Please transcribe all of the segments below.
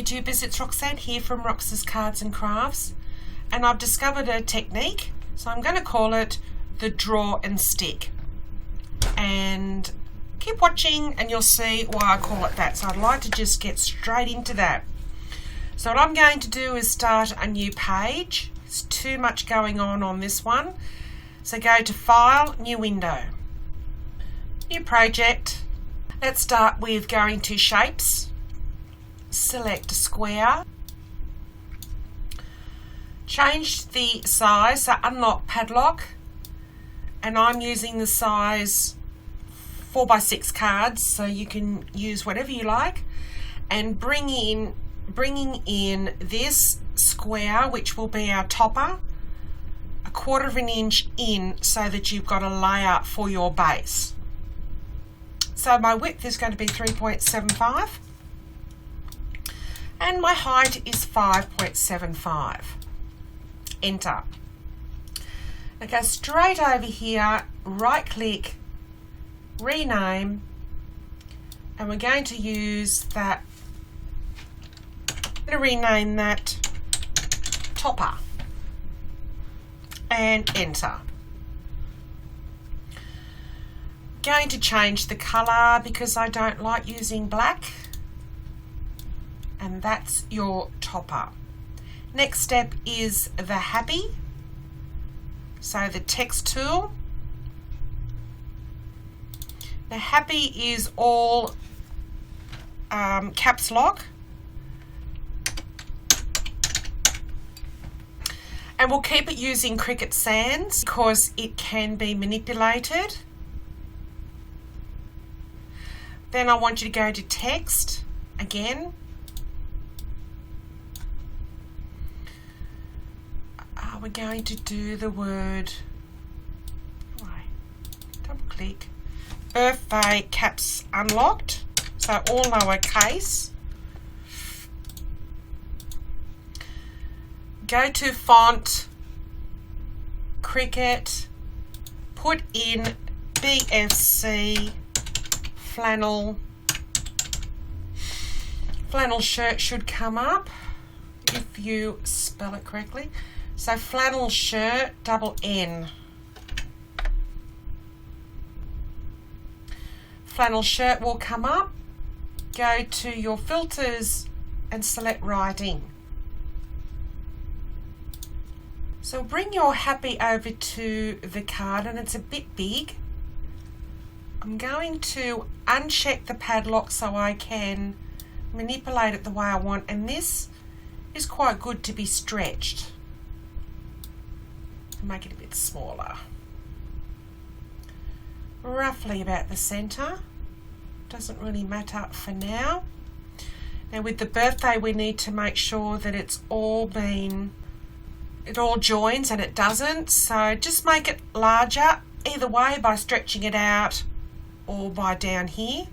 YouTubers, it's Roxanne here from Rox's Cards and Crafts, and I've discovered a technique, so I'm going to call it the draw and stick, and keep watching and you'll see why I call it that. So I'd like to just get straight into that. So what I'm going to do is start a new page. There's too much going on this one, so go to File, New Window, New Project. Let's start with going to Shapes, select Square, change the size, so unlock padlock, and I'm using the size 4x6 cards, so you can use whatever you like, and bringing in this square, which will be our topper, 1/4 of an inch in, so that you've got a layer for your base. So my width is going to be 3.75 and my height is 5.75. Enter. Now go straight over here, right click, rename, and we're going to use that. I'm going to rename that topper and enter. Going to change the color because I don't like using black, and that's your topper. Next step is the happy, so the text tool. The happy is all caps lock, and we'll keep it using CRICUT Sans because it can be manipulated. Then I want you to go to text again. We're going to do the word, double click, birthday caps unlocked, so all lowercase. Go to font, CRICUT, put in BFC, flannel shirt should come up if you spell it correctly. So flannel shirt, double N. Flannel shirt will come up. Go to your filters and select writing. So bring your happy over to the card, and it's a bit big. I'm going to uncheck the padlock so I can manipulate it the way I want, and this is quite good to be stretched. Make it a bit smaller. Roughly about the center. Doesn't really matter for now. Now with the birthday we need to make sure that it all joins, and it doesn't, so just make it larger either way by stretching it out or by down here.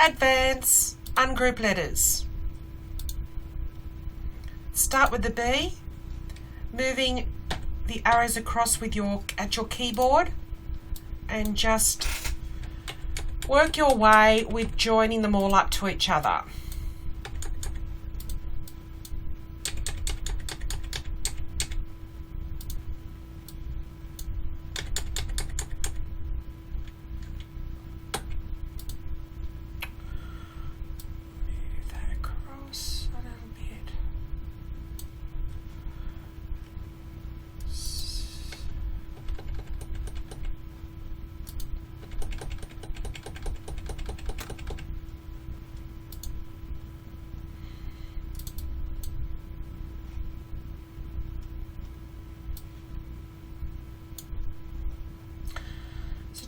Advance, ungroup letters. Start with the B, moving the arrows across with at your keyboard, and just work your way with joining them all up to each other.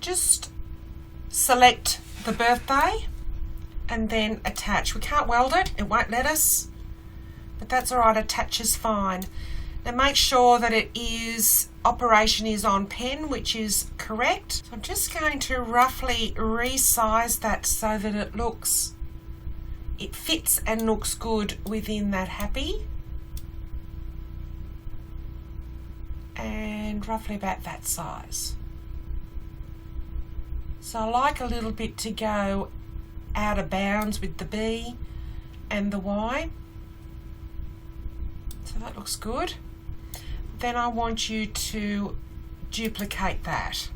Just select the birthday and then attach. We can't weld it, it won't let us, but that's all right, attach is fine. Now make sure that operation is on pen, which is correct. So I'm just going to roughly resize that so that it fits and looks good within that happy. And roughly about that size. So I like a little bit to go out of bounds with the B, and the Y. So that looks good. Then I want you to duplicate that.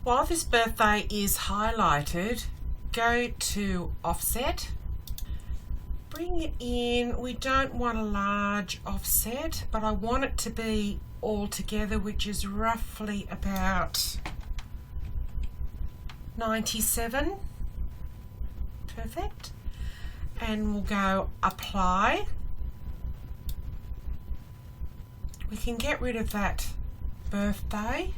While this birthday is highlighted, go to offset, bring it in. We don't want a large offset, but I want it to be all together, which is roughly about 97. Perfect. And we'll go apply. We can get rid of that birthday.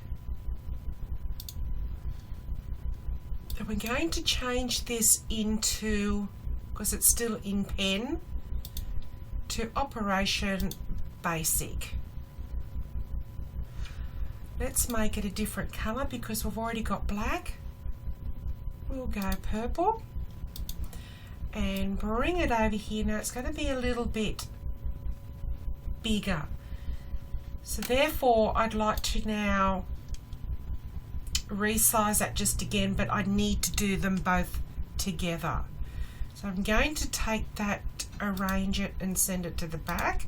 And we're going to change this into, because it's still in pen, to Operation Basic. Let's make it a different colour because we've already got black. We'll go purple and bring it over here. Now it's going to be a little bit bigger. So therefore I'd like to now resize that just again, but I need to do them both together. So I'm going to take that, arrange it and send it to the back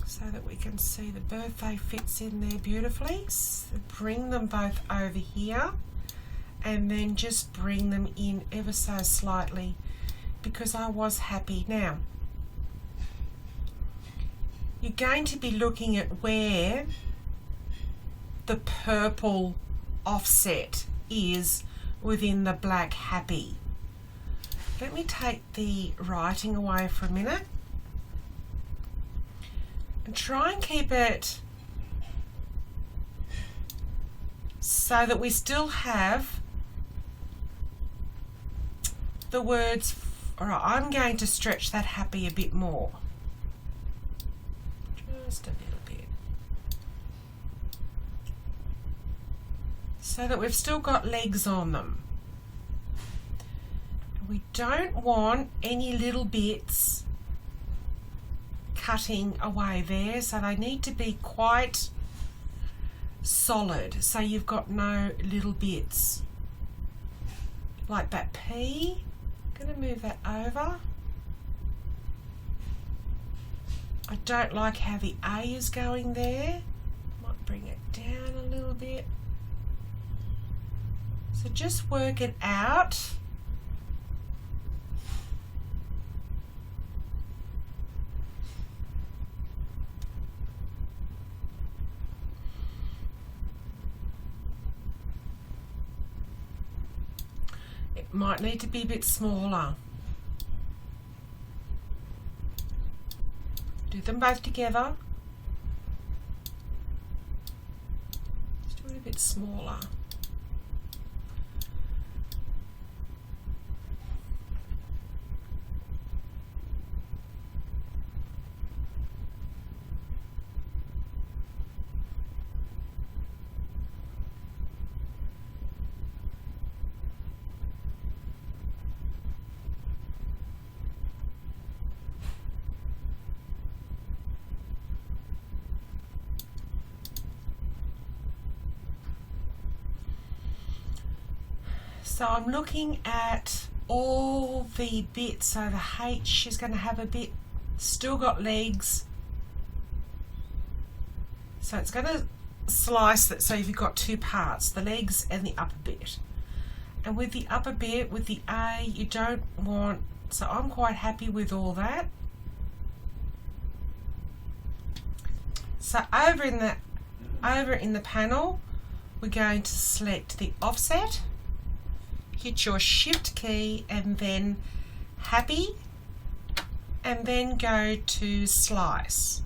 so that we can see the birthday fits in there beautifully. So bring them both over here and then just bring them in ever so slightly because I was happy. Now you're going to be looking at where the purple offset is within the black happy. Let me take the writing away for a minute and try and keep it so that we still have the words. Alright, I'm going to stretch that happy a bit more. Just a little bit. So that we've still got legs on them. We don't want any little bits cutting away there, so they need to be quite solid, so you've got no little bits. Like that P, I'm going to move that over. I don't like how the A is going there. Might bring it down a little bit. So just work it out. It might need to be a bit smaller. Do them both together. Let's do it a bit smaller. So I'm looking at all the bits. So the H is going to have a bit, still got legs. So it's going to slice that so you've got two parts, the legs and the upper bit. And with the upper bit, with the A, you don't want, so I'm quite happy with all that. So over in the panel, we're going to select the offset. Hit your shift key and then happy and then go to slice.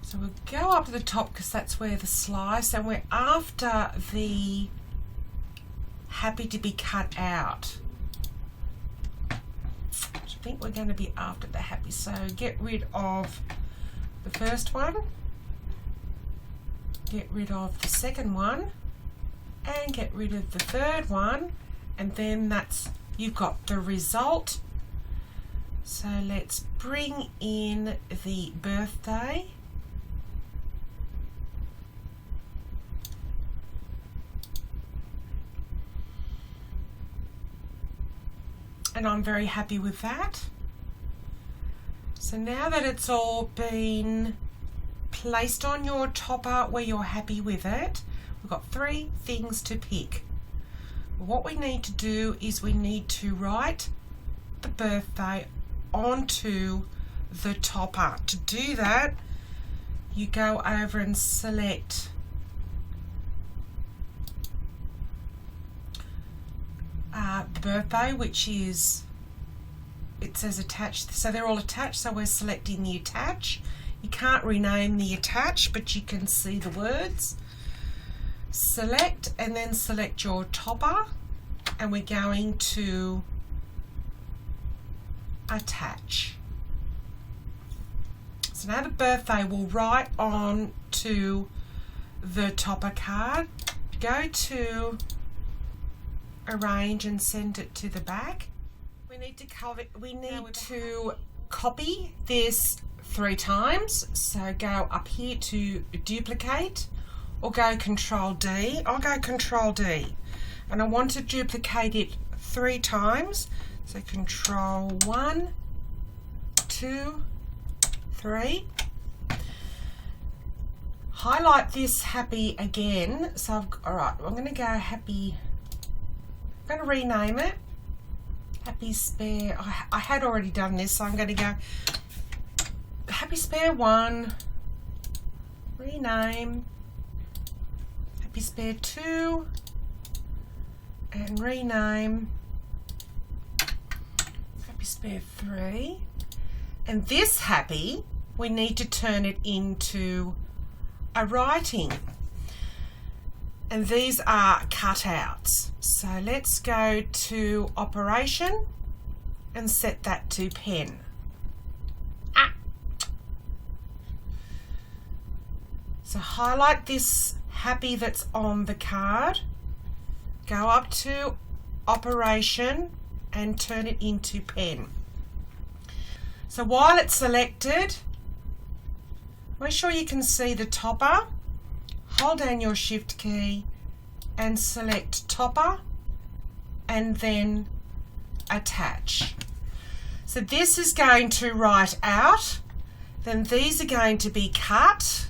So we'll go up to the top because that's where the slice, and we're after the happy to be cut out. I think we're going to be after the happy. So get rid of the first one. Get rid of the second one and get rid of the third one, and then that's, you've got the result So let's bring in the birthday. And I'm very happy with that. So now that it's all been placed on your topper where you're happy with it, we've got 3 things to pick. What we need to do is we need to write the birthday onto the topper. To do that, you go over and select the birthday, which is, it says attached, so they're all attached, so we're selecting the attach. You can't rename the attach, but you can see the words. Select, and then select your topper, and we're going to attach. So now the birthday will write on to the topper card. Go to arrange and send it to the back. We need to copy this 3 times. So go up here to duplicate, or go Control D. I'll go Control D, and I want to duplicate it 3 times. So Control 1, 2, 3. Highlight this happy again. So alright, I'm going to go happy. I'm going to rename it Happy Spare. I had already done this, so I'm going to go Happy Spare 1, rename Happy Spare 2, and rename Happy Spare 3. And this happy, we need to turn it into a writing. And these are cutouts. So let's go to operation and set that to pen. So highlight this happy that's on the card, go up to operation and turn it into pen. So while it's selected, make sure you can see the topper. Hold down your shift key and select topper and then attach. So this is going to write out, then these are going to be cut.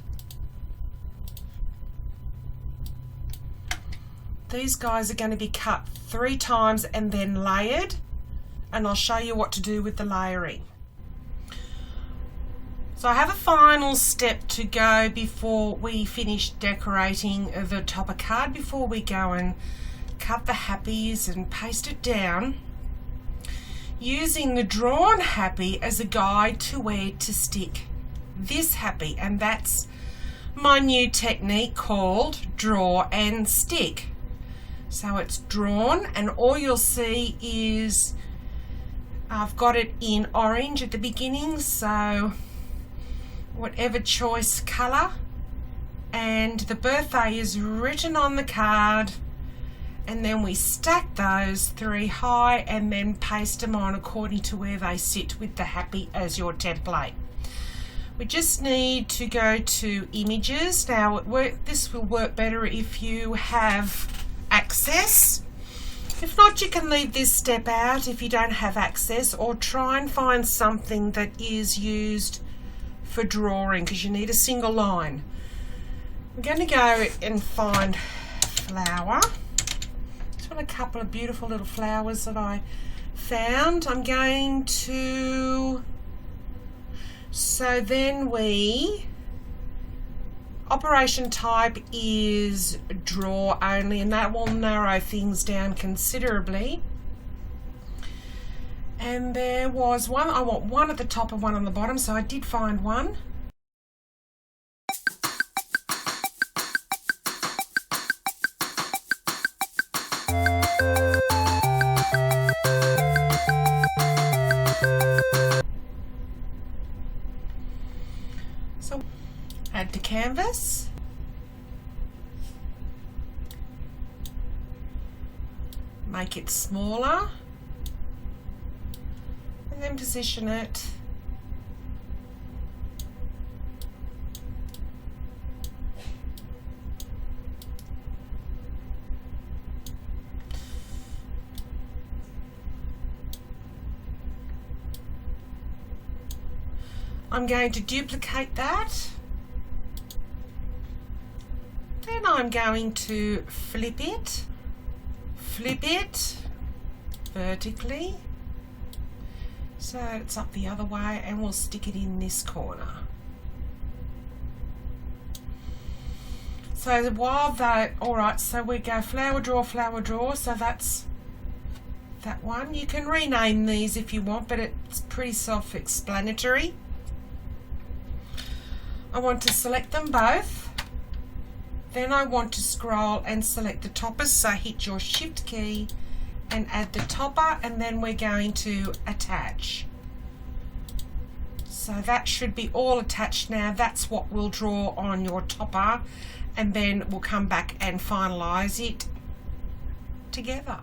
These guys are going to be cut 3 times and then layered, and I'll show you what to do with the layering. So I have a final step to go before we finish decorating the topper card, before we go and cut the happies and paste it down, using the drawn happy as a guide to where to stick this happy, and that's my new technique called draw and stick. So it's drawn, and all you'll see is I've got it in orange at the beginning, so whatever choice colour, and the birthday is written on the card, and then we stack those 3 high and then paste them on according to where they sit with the happy as your template. We just need to go to images. Now this will work better if you have access. If not, you can leave this step out if you don't have access, or try and find something that is used for drawing, because you need a single line. I'm going to go and find flower. Just want a couple of beautiful little flowers that I found. I'm going to, so then operation type is draw only, and that will narrow things down considerably. And there was one, I want one at the top and one on the bottom, so I did find one. So add to canvas. Make it smaller. And then and position it. I'm going to duplicate that. Then I'm going to flip it vertically, so it's up the other way, and we'll stick it in this corner. So while they, alright, so we go flower draw, so that's that one. You can rename these if you want, but it's pretty self-explanatory. I want to select them both. Then I want to scroll and select the toppers, so hit your shift key and add the topper, and then we're going to attach. So that should be all attached now. That's what we'll draw on your topper, and then we'll come back and finalize it together.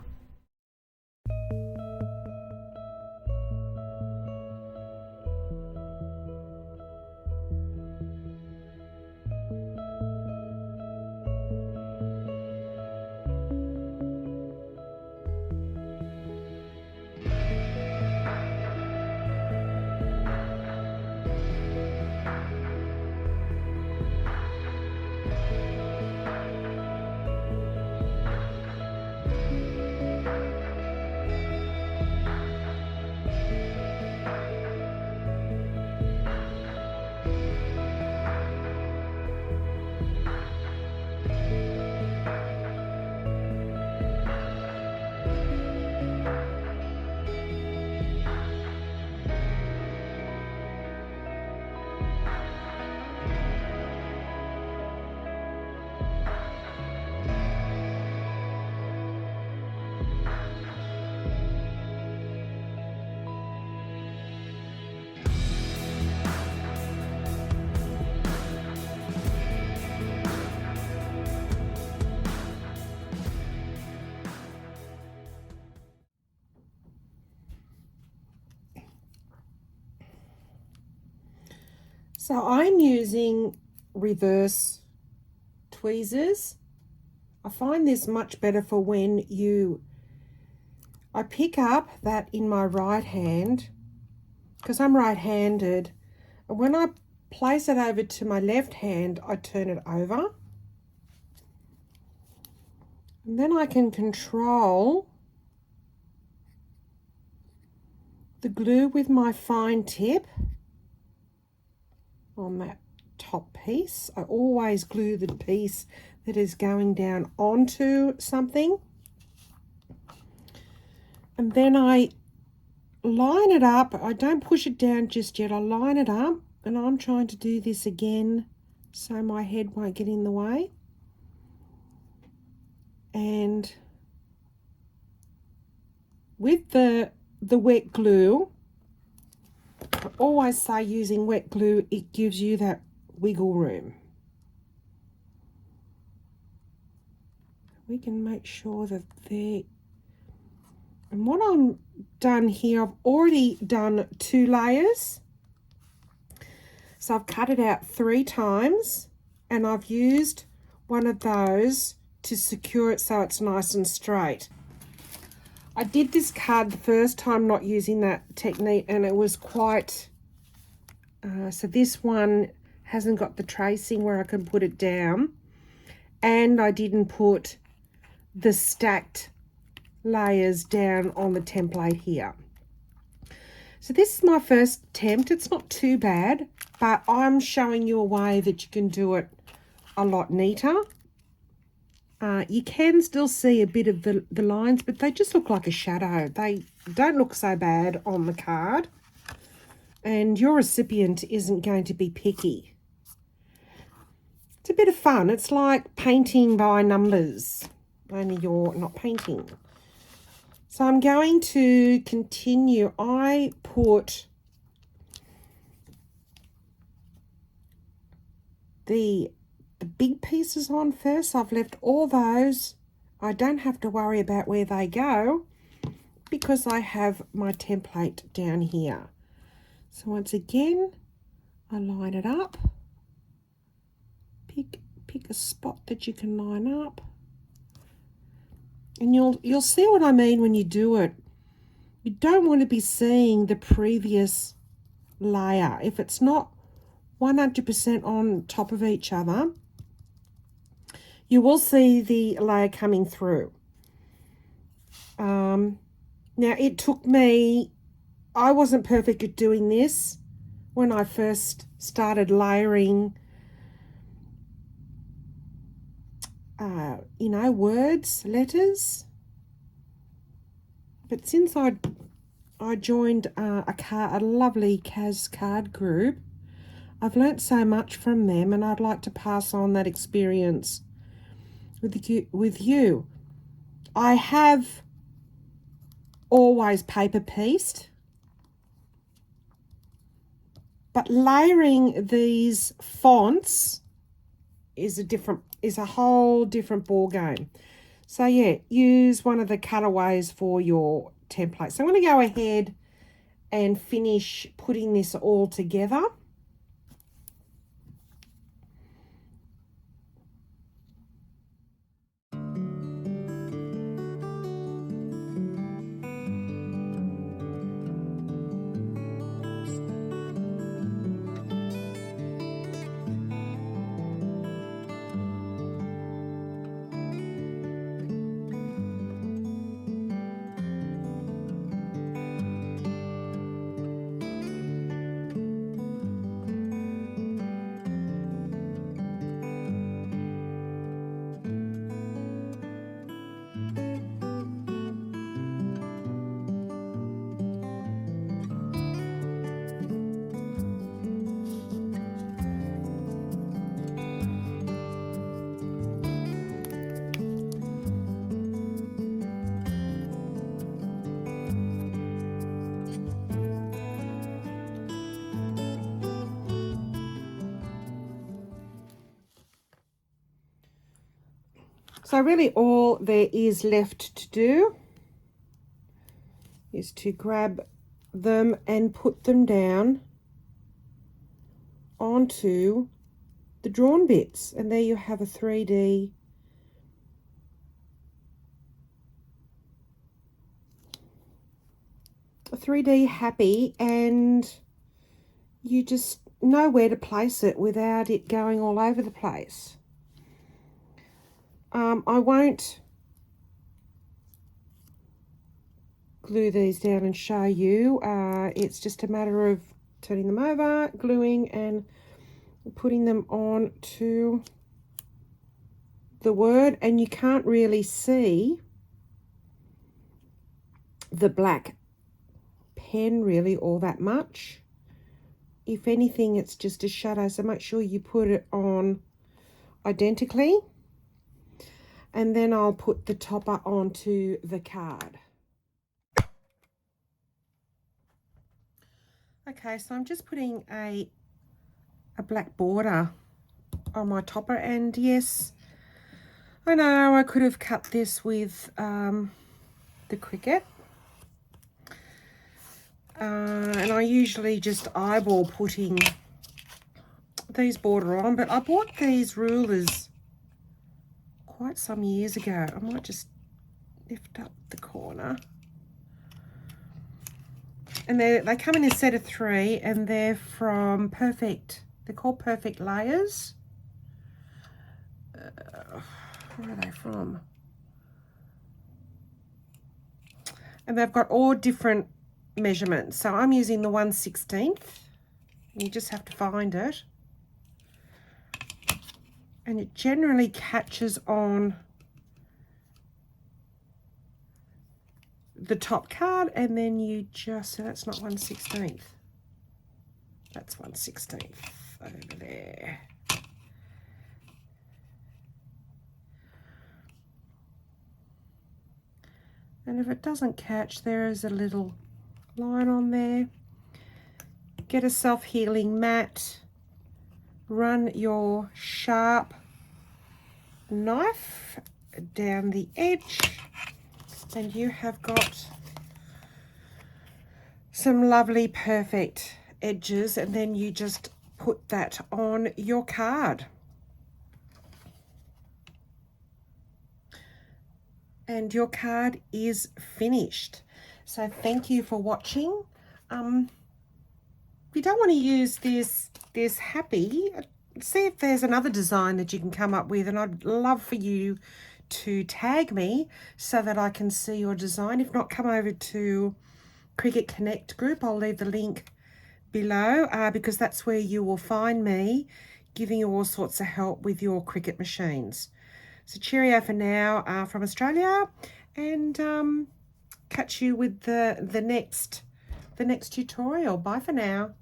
So I'm using reverse tweezers. I find this much better for when I pick up that in my right hand, because I'm right-handed, and when I place it over to my left hand, I turn it over. And then I can control the glue with my fine tip on that top piece. I always glue the piece that is going down onto something, and then I line it up. I don't push it down just yet. I line it up, and I'm trying to do this again so my head won't get in the way. And with the wet glue, I always say using wet glue, it gives you that wiggle room. We can make sure that and what I'm done here, I've already done 2 layers. So I've cut it out 3 times, and I've used one of those to secure it so it's nice and straight. I did this card the first time not using that technique, and it was quite, so this one hasn't got the tracing where I can put it down, and I didn't put the stacked layers down on the template here. So this is my first attempt. It's not too bad, but I'm showing you a way that you can do it a lot neater. You can still see a bit of the lines, but they just look like a shadow. They don't look so bad on the card, and your recipient isn't going to be picky. It's a bit of fun. It's like painting by numbers, only you're not painting. So I'm going to continue. I put the big pieces on first. I've left all those. I don't have to worry about where they go. because I have my template down here. So once again, I line it up. Pick a spot that you can line up. And you'll see what I mean when you do it. You don't want to be seeing the previous layer. If it's not 100% on top of each other, you will see the layer coming through. Now it took me, I wasn't perfect at doing this when I first started layering you know, words, letters. But since I joined a lovely Kaz card group, I've learnt so much from them, and I'd like to pass on that experience with you. I have always paper pieced, but layering these fonts is a whole different ball game. So yeah, use one of the cutaways for your template. So I'm going to go ahead and finish putting this all together. So really all there is left to do is to grab them and put them down onto the drawn bits. And there you have a 3D happy, and you just know where to place it without it going all over the place. I won't glue these down and show you. It's just a matter of turning them over, gluing, and putting them on to the word. And you can't really see the black pen really all that much. If anything, it's just a shadow, so make sure you put it on identically. And then I'll put the topper onto the card. Okay, so I'm just putting a black border on my topper, and yes, I know I could have cut this with the CRICUT. And I usually just eyeball putting these border on, but I bought these rulers quite some years ago. I might just lift up the corner. And they come in a set of 3, and they're from Perfect. They're called Perfect Layers. Where are they from? And they've got all different measurements. So I'm using the 1/16. You just have to find it. And it generally catches on the top card, and then you just, so that's not 1/16. That's 1/16 over there. And if it doesn't catch, there is a little line on there. Get a self-healing mat. Run your sharp knife down the edge, and you have got some lovely perfect edges, and then you just put that on your card. And your card is finished. So thank you for watching. If you don't want to use this happy, see if there's another design that you can come up with, and I'd love for you to tag me so that I can see your design. If not, come over to CRICUT Connect group. I'll leave the link below because that's where you will find me giving you all sorts of help with your CRICUT machines. So cheerio for now from Australia, and catch you with the next tutorial. Bye for now.